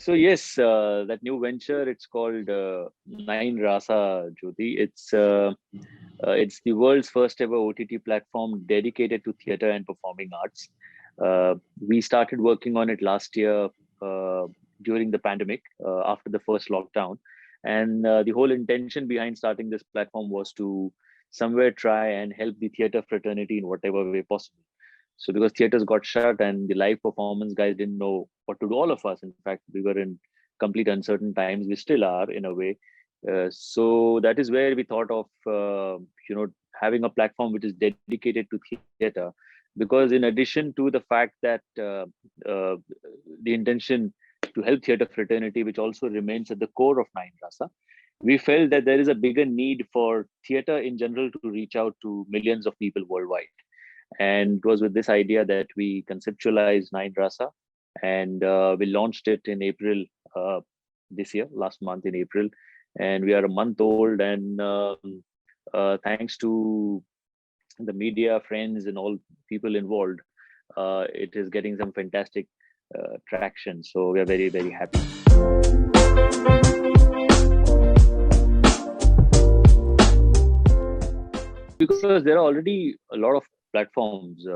So yes, that new venture, it's called Nine Rasa, Jyoti. It's the world's first ever OTT platform dedicated to theater and performing arts. We started working on it last year uh, during the pandemic, after the first lockdown. And the whole intention behind starting this platform was to somewhere try and help the theater fraternity in whatever way possible. So because theaters got shut and the live performance guys didn't know what to do, all of us, in fact, we were in complete uncertain times. We still are in a way. So that is where we thought of, having a platform which is dedicated to theater, because in addition to the fact that uh, the intention to help theater fraternity, which also remains at the core of Nine Rasa, we felt that there is a bigger need for theater in general to reach out to millions of people worldwide. And it was with this idea that we conceptualized Nine Rasa, and we launched it in April this year, last month in April. And we are a month old, and thanks to the media, friends, and all people involved, it is getting some fantastic traction. So we are very, very happy. Because there are already a lot of platforms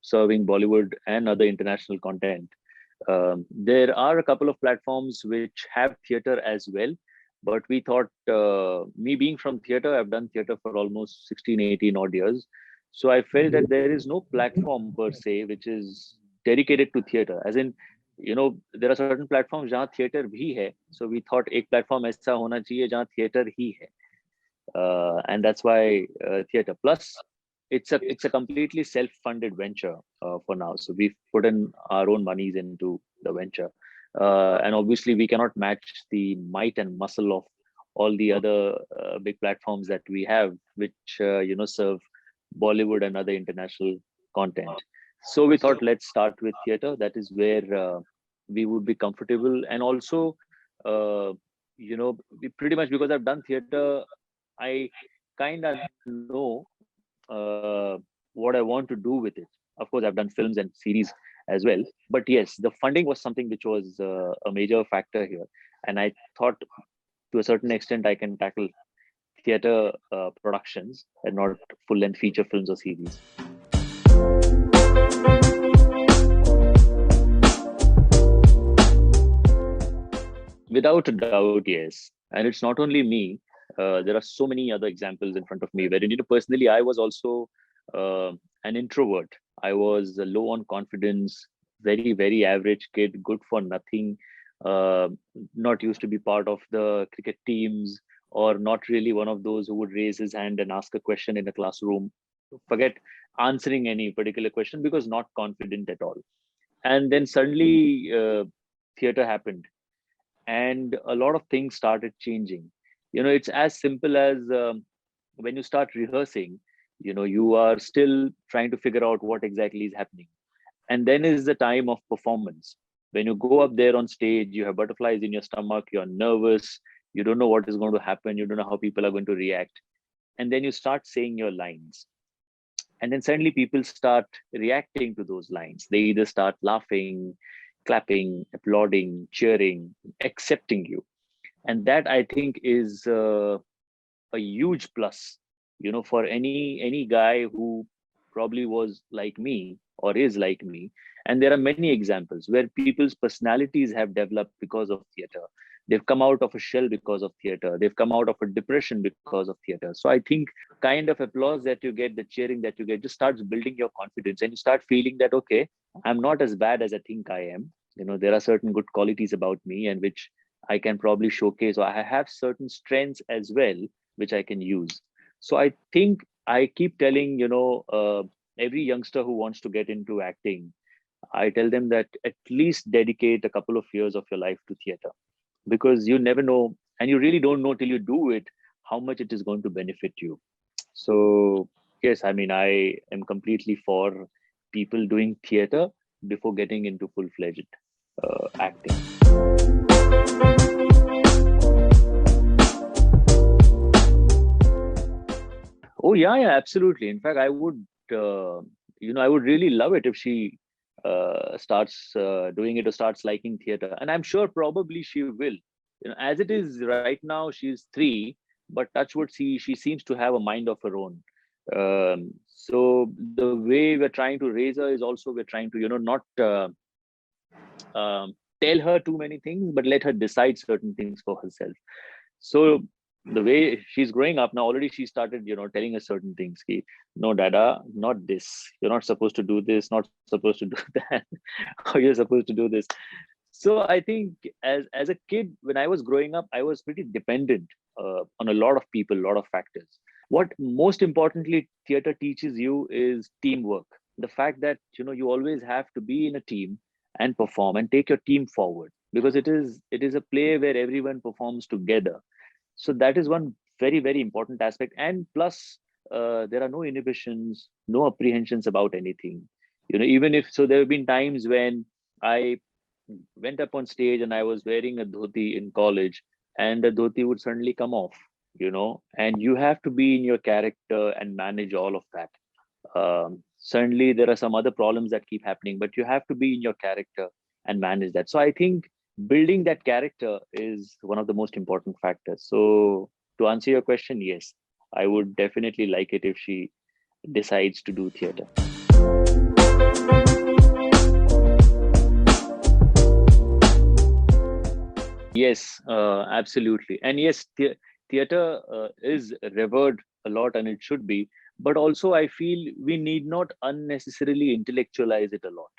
serving Bollywood and other international content. There are a couple of platforms which have theater as well, but we thought, me being from theater, I've done theater for almost 16, 18 odd years. So I felt that there is no platform per se which is dedicated to theater. As in, there are certain platforms जहाँ theater भी है. So we thought एक platform ऐसा होना चाहिए जहाँ theater ही है. And that's why theater. Plus, it's a completely self-funded venture for now. So we've put in our own monies into the venture, and obviously we cannot match the might and muscle of all the other big platforms that we have, which serve Bollywood and other international content. So we thought, let's start with theater. That is where we would be comfortable, and also, we pretty much, because I've done theater, I kind of know what I want to do with it. Of course, I've done films and series as well. But yes, the funding was something which was a major factor here. And I thought to a certain extent I can tackle theater productions and not full length feature films or series. Without a doubt, yes. And it's not only me. There are so many other examples in front of me wherein, personally, I was also an introvert. I was low on confidence, very, very average kid, good for nothing, uh, not used to be part of the cricket teams, or not really one of those who would raise his hand and ask a question in a classroom. Forget answering any particular question, because not confident at all. And then suddenly, theater happened, and a lot of things started changing. It's as simple as, when you start rehearsing, you are still trying to figure out what exactly is happening. And then is the time of performance. When you go up there on stage, you have butterflies in your stomach, you're nervous, you don't know what is going to happen, you don't know how people are going to react. And then you start saying your lines, and then suddenly people start reacting to those lines. They either start laughing, clapping, applauding, cheering, accepting you. And that, I think, is a huge plus, for any guy who probably was like me or is like me. And there are many examples where people's personalities have developed because of theater. They've come out of a shell because of theater. They've come out of a depression because of theater. So I think kind of applause that you get, the cheering that you get, just starts building your confidence, and you start feeling that, okay, I'm not as bad as I think I am. There are certain good qualities about me, and which I can probably showcase, or I have certain strengths as well, which I can use. So I think I keep telling, every youngster who wants to get into acting, I tell them that at least dedicate a couple of years of your life to theater, because you never know, and you really don't know till you do it, how much it is going to benefit you. So yes, I mean, I am completely for people doing theater before getting into full-fledged acting. Oh yeah, yeah, absolutely. In fact, I would, I would really love it if she starts doing it or starts liking theater. And I'm sure probably she will. As it is right now, she's 3, but touch wood, she seems to have a mind of her own. So the way we're trying to raise her is also we're trying to, not tell her too many things, but let her decide certain things for herself. So the way she's growing up now, already she started, telling us certain things. Ki, no, Dada, not this. You're not supposed to do this, not supposed to do that. Or you're supposed to do this. So I think as a kid, when I was growing up, I was pretty dependent on a lot of people, a lot of factors. What most importantly theater teaches you is teamwork. The fact that you always have to be in a team and perform and take your team forward, because it is a play where everyone performs together. So that is one very, very important aspect. And plus, there are no inhibitions, no apprehensions about anything. Even if, so there have been times when I went up on stage and I was wearing a dhoti in college, and the dhoti would suddenly come off, and you have to be in your character and manage all of that. Certainly, there are some other problems that keep happening, but you have to be in your character and manage that. So I think building that character is one of the most important factors. So to answer your question, yes, I would definitely like it if she decides to do theater. Yes, absolutely. And yes, theater is revered a lot, and it should be. But also, I feel we need not unnecessarily intellectualize it a lot.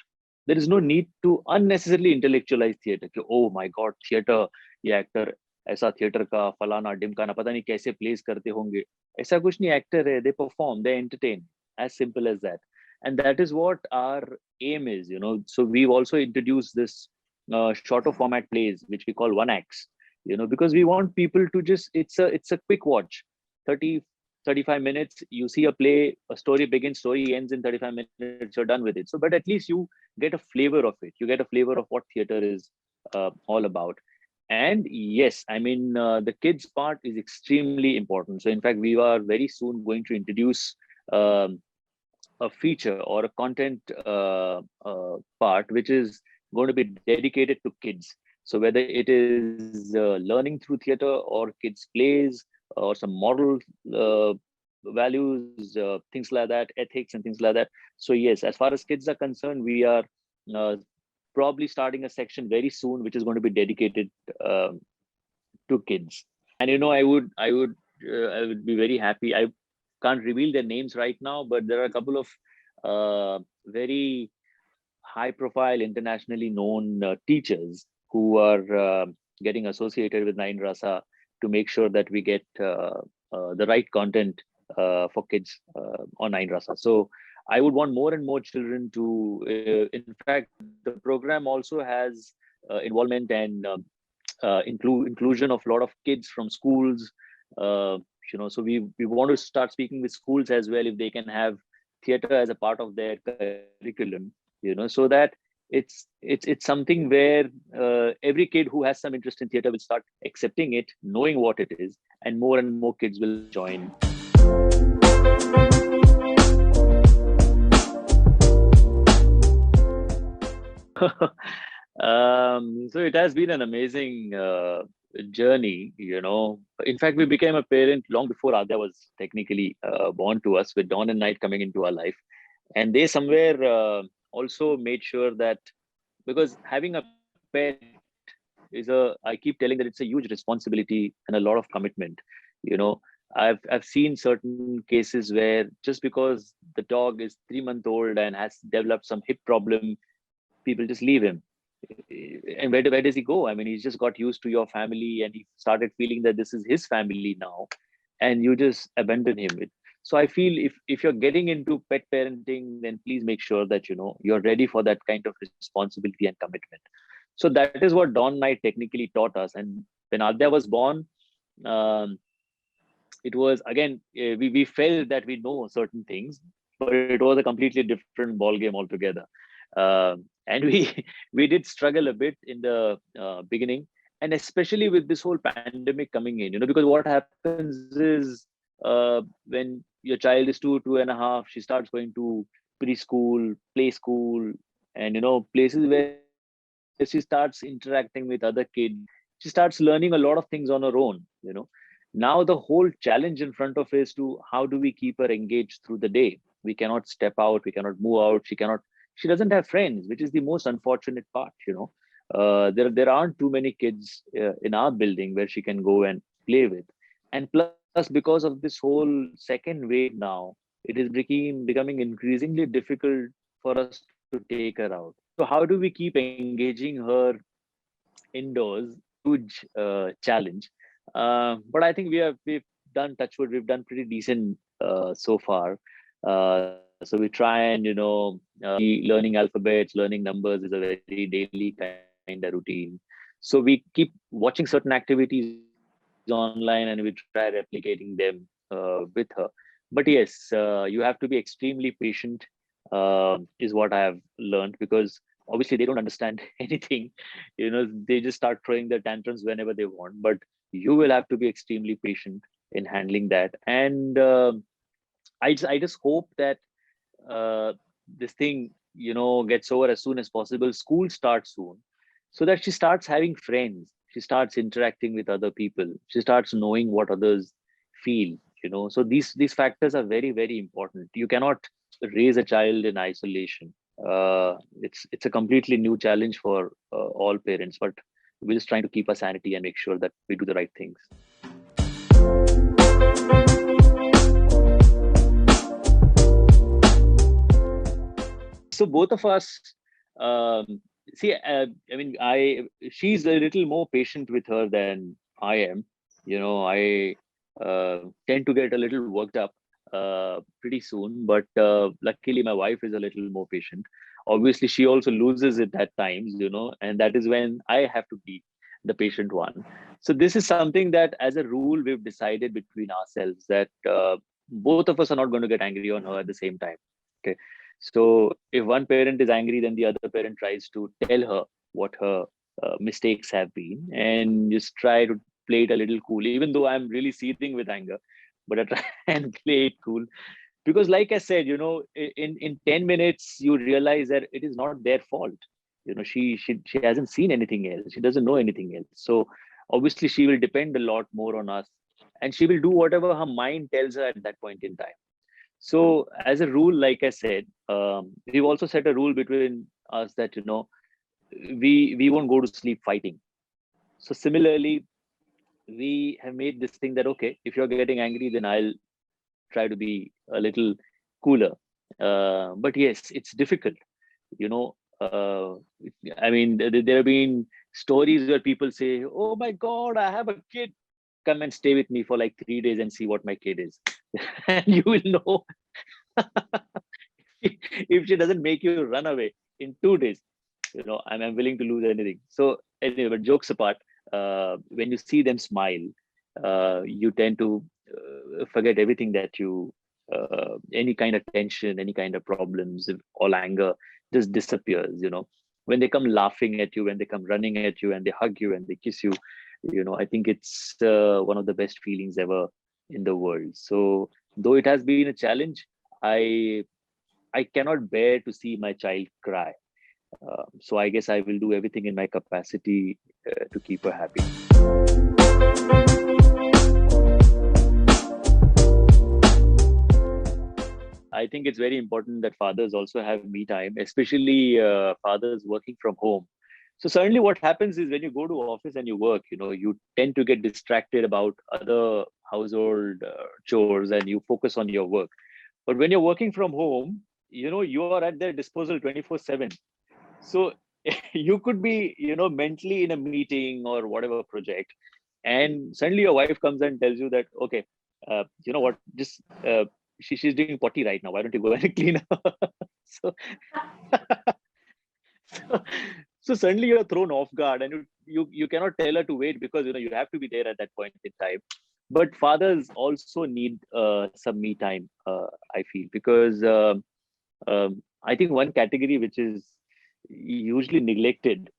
There is no need to unnecessarily intellectualize theater. कि, oh my God, theater, ये actor ऐसा theater का फलाना ढिमकाना पता नहीं कैसे plays करते होंगे. ऐसा कुछ नहीं, actor है, they perform, they entertain. As simple as that. And that is what our aim is. So we've also introduced this shorter format plays, which we call one acts, because we want people to just, it's a quick watch, 30-35 minutes. You see a play, a story begins, story ends in 35 minutes, you're done with it. So, but at least you get a flavor of it. You get a flavor of what theater is all about. And yes, I mean, the kids part is extremely important. So in fact, we are very soon going to introduce um, a feature or a content part, which is going to be dedicated to kids. So whether it is learning through theater or kids plays or some moral uh, values, things like that, ethics and things like that. So yes, as far as kids are concerned, we are uh, probably starting a section very soon, which is going to be dedicated to kids. And I would be very happy. I can't reveal their names right now, but there are a couple of very high profile, internationally known teachers who are getting associated with Nine Rasa to make sure that we get the right content for kids on Nine Rasa. So I would want more and more children to, in fact, the program also has involvement and inclusion of a lot of kids from schools. So we want to start speaking with schools as well, if they can have theater as a part of their curriculum, so that it's something where every kid who has some interest in theater will start accepting it, knowing what it is, and more kids will join. So it has been an amazing journey. In fact, we became a parent long before Adya was technically born to us, with Dawn and Night coming into our life. And they somewhere also made sure that, because having a pet is I keep telling that it's a huge responsibility and a lot of commitment. You know, I've seen certain cases where just because the dog is 3 months old and has developed some hip problem, people just leave him. And where does he go? I mean, he's just got used to your family and he started feeling that this is his family now, and you just abandon him. So I feel if you're getting into pet parenting, then please make sure that you're ready for that kind of responsibility and commitment. So that is what Dawn Night technically taught us. And when Adya was born, um, it was again, we felt that we know certain things, but it was a completely different ball game altogether. And we did struggle a bit in the beginning, and especially with this whole pandemic coming in, because what happens is, when your child is 2.5, she starts going to preschool, play school, and places where she starts interacting with other kids. She starts learning a lot of things on her own. Now the whole challenge in front of her is to how do we keep her engaged through the day. We cannot step out, we cannot move out, she doesn't have friends, which is the most unfortunate part. There aren't too many kids in our building where she can go and play with. And plus, because of this whole second wave now, it is becoming increasingly difficult for us to take her out. So how do we keep engaging her indoors? Huge challenge. But I think we've done touchwood. We've done pretty decent so far. So we try and learning alphabets, learning numbers is a very daily kind of routine. So we keep watching certain activities online and we try replicating them with her. But yes, you have to be extremely patient, is what I have learned, because obviously they don't understand anything. They just start throwing their tantrums whenever they want. But you will have to be extremely patient in handling that. And I just hope that uh, this thing gets over as soon as possible. School starts soon, so that she starts having friends, she starts interacting with other people, she starts knowing what others feel. So these factors are very, very important. You cannot raise a child in isolation. It's a completely new challenge for all parents, but we're just trying to keep our sanity and make sure that we do the right things. So both of us, um, see, I mean, she's a little more patient with her than I am. I tend to get a little worked up pretty soon, but luckily my wife is a little more patient. Obviously, she also loses it at times, and that is when I have to be the patient one. So this is something that, as a rule, we've decided between ourselves that both of us are not going to get angry on her at the same time. Okay. So if one parent is angry, then the other parent tries to tell her what her mistakes have been and just try to play it a little cool, even though I'm really seething with anger. But I try and play it cool, because, like I said, in 10 minutes you realize that it is not their fault. She hasn't seen anything else. She doesn't know anything else. So obviously she will depend a lot more on us, and she will do whatever her mind tells her at that point in time. So, as a rule, like I said, we've also set a rule between us that we won't go to sleep fighting. So similarly, we have made this thing that, okay, if you're getting angry, then I'll try to be a little cooler. But yes, it's difficult. You know, uh, I mean, there have been stories where people say, "Oh my God, I have a kid. Come and stay with me for like 3 days and see what my kid is," and you will know if she doesn't make you run away in 2 days. I'm willing to lose anything. So anyway, but jokes apart, when you see them smile, you tend to forget everything that any kind of tension, any kind of problems, all anger just disappears. When they come laughing at you, when they come running at you and they hug you and they kiss you, I think it's one of the best feelings ever in the world. So though it has been a challenge, I I cannot bear to see my child cry. So I guess I will do everything in my capacity to keep her happy. I think it's very important that fathers also have me time, especially fathers working from home. So certainly what happens is when you go to office and you work, you tend to get distracted about other household chores and you focus on your work. But when you're working from home, you are at their disposal 24/7. So you could be, mentally in a meeting or whatever project, and suddenly your wife comes and tells you that, okay, you know what, just she's doing potty right now. Why don't you go and clean her? so, so so suddenly you're thrown off guard, and you cannot tell her to wait, because you have to be there at that point in time. But fathers also need some me time, I feel, because I think one category which is usually neglected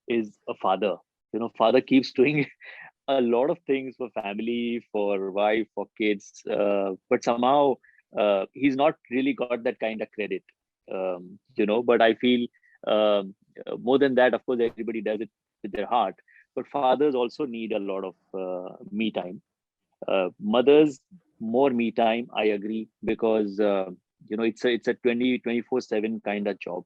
is a father. Father keeps doing a lot of things for family, for wife, for kids, but somehow he's not really got that kind of credit. But I feel more than that, of course, everybody does it with their heart. But fathers also need a lot of me time. Mothers more me time. I agree, because it's a 24/7 kind of job.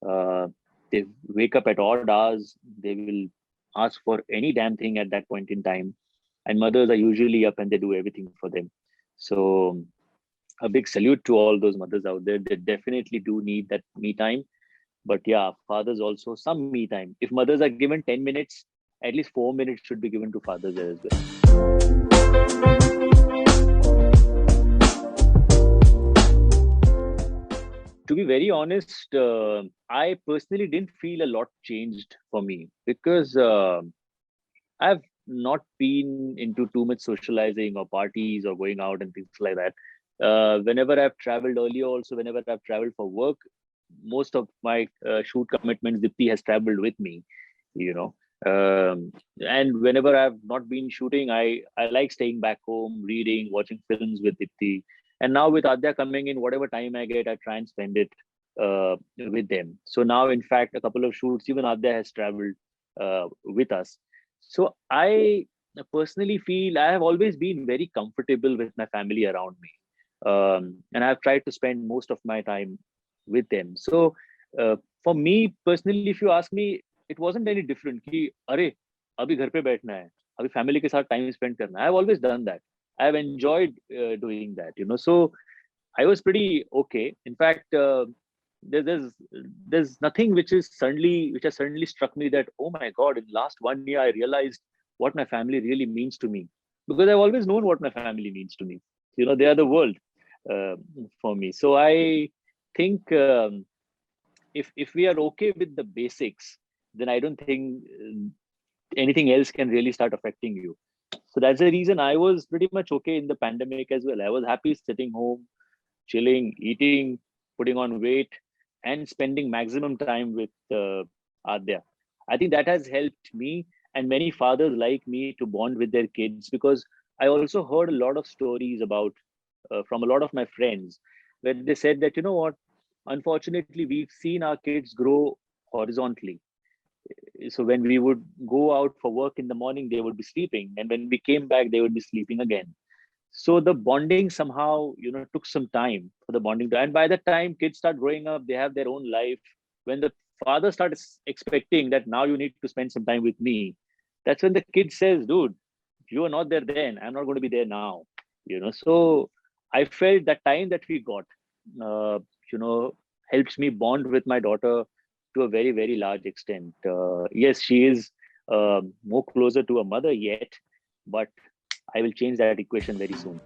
Uh, they wake up at odd hours. They will ask for any damn thing at that point in time, and mothers are usually up and they do everything for them. So a big salute to all those mothers out there. They definitely do need that me time. But yeah, fathers also some me time. If mothers are given 10 minutes, at least 4 minutes should be given to fathers as well. To be very honest, I personally didn't feel a lot changed for me, because I've not been into too much socializing or parties or going out and things like that. Whenever I've traveled earlier, also whenever I've traveled for work, most of my shoot commitments, Dipti has traveled with me. You know, and whenever I've not been shooting, I like staying back home, reading, watching films with Dipti. And now with Adya coming in, whatever time I get, I try and spend it with them. So now, in fact, a couple of shoots, even Adya has traveled with us. So I personally feel I have always been very comfortable with my family around me, and I've tried to spend most of my time with them. So for me personally, if you ask me, it wasn't any different. कि अरे अभी घर पे बैठना है, अभी family के साथ time spend करना है. I've always done that. I've enjoyed doing that. So I was pretty okay. In fact, there, there's there's nothing which has suddenly struck me that, oh my God, in the last 1 year I realized what my family really means to me, because I've always known what my family means to me. They are the world uh, for me. So I think if we are okay with the basics, then I don't think anything else can really start affecting you. So that's the reason I was pretty much okay in the pandemic as well. I was happy sitting home, chilling, eating, putting on weight, and spending maximum time with Adya. I think that has helped me and many fathers like me to bond with their kids, because I also heard a lot of stories about from a lot of my friends where they said that, what, unfortunately, we've seen our kids grow horizontally. So when we would go out for work in the morning, they would be sleeping, and when we came back, they would be sleeping again. So the bonding somehow, took some time for the bonding and by the time kids start growing up, they have their own life. When the father starts expecting that now you need to spend some time with me, that's when the kid says, dude, you were not there then, I'm not going to be there now. So I felt that time that we got uh, you know helps me bond with my daughter to a very, very large extent. Yes, she is more closer to a mother yet, but I will change that equation very soon.